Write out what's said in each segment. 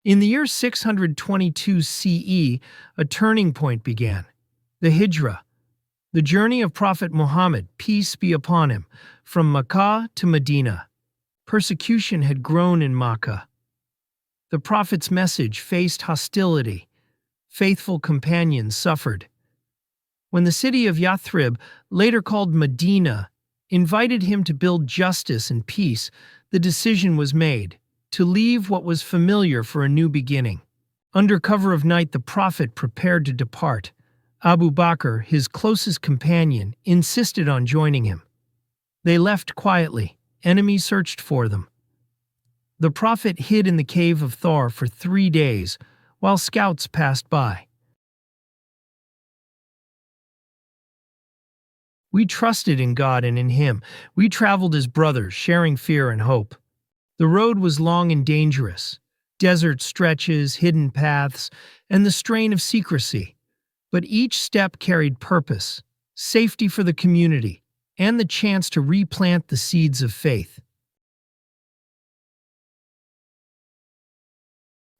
In the year 622 CE, a turning point began. The Hijrah, the journey of Prophet Muhammad, peace be upon him, from Makkah to Medina. Persecution had grown in Makkah. The Prophet's message faced hostility. Faithful companions suffered. When the city of Yathrib, later called Medina, invited him to build justice and peace, the decision was made to leave what was familiar for a new beginning. Under cover of night, the Prophet prepared to depart. Abu Bakr, his closest companion, insisted on joining him. They left quietly. Enemies searched for them. The Prophet hid in the cave of Thor for 3 days, while scouts passed by. We trusted in God and in Him. We traveled as brothers, sharing fear and hope. The road was long and dangerous. Desert stretches, hidden paths, and the strain of secrecy. But each step carried purpose, safety for the community, and the chance to replant the seeds of faith.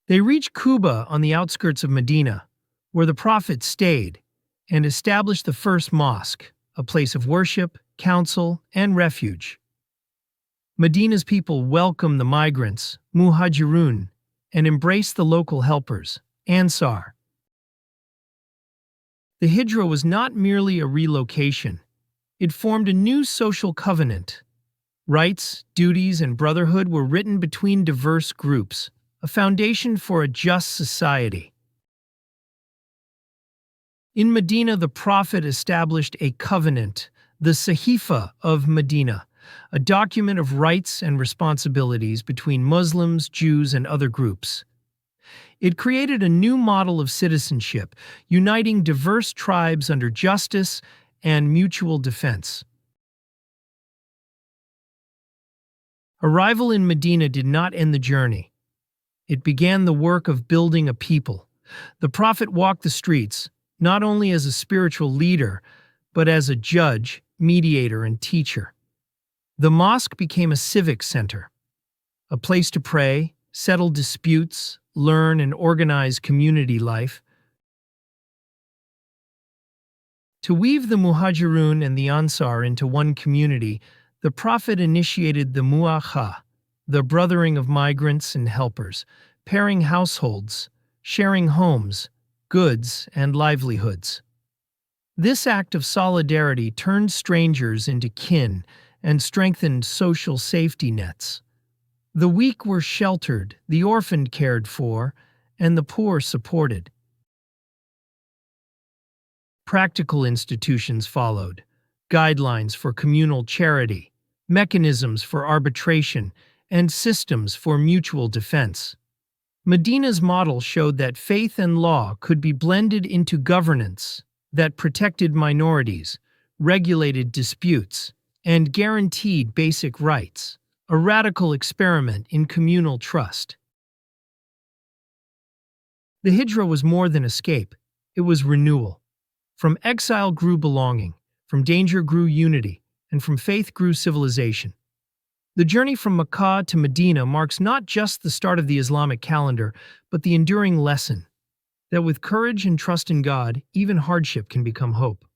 They reached Quba on the outskirts of Medina, where the Prophet stayed, and established the first mosque, a place of worship, counsel, and refuge. Medina's people welcomed the migrants, Muhajirun, and embraced the local helpers, Ansar. The Hijrah was not merely a relocation. It formed a new social covenant. Rights, duties, and brotherhood were written between diverse groups, a foundation for a just society. In Medina, the Prophet established a covenant, the Sahifa of Medina, a document of rights and responsibilities between Muslims, Jews, and other groups. It created a new model of citizenship, uniting diverse tribes under justice and mutual defense. Arrival in Medina did not end the journey. It began the work of building a people. The Prophet walked the streets, not only as a spiritual leader, but as a judge, mediator, and teacher. The mosque became a civic center, a place to pray, settle disputes, learn, and organize community life. To weave the Muhajirun and the Ansar into one community, the Prophet initiated the Mu'akha, the brothering of migrants and helpers, pairing households, sharing homes, goods, and livelihoods. This act of solidarity turned strangers into kin and strengthened social safety nets. The weak were sheltered, the orphaned cared for, and the poor supported. Practical institutions followed: guidelines for communal charity, mechanisms for arbitration, and systems for mutual defense. Medina's model showed that faith and law could be blended into governance that protected minorities, regulated disputes, and guaranteed basic rights, a radical experiment in communal trust. The Hijrah was more than escape, it was renewal. From exile grew belonging, from danger grew unity, and from faith grew civilization. The journey from Makkah to Medina marks not just the start of the Islamic calendar, but the enduring lesson that with courage and trust in God, even hardship can become hope.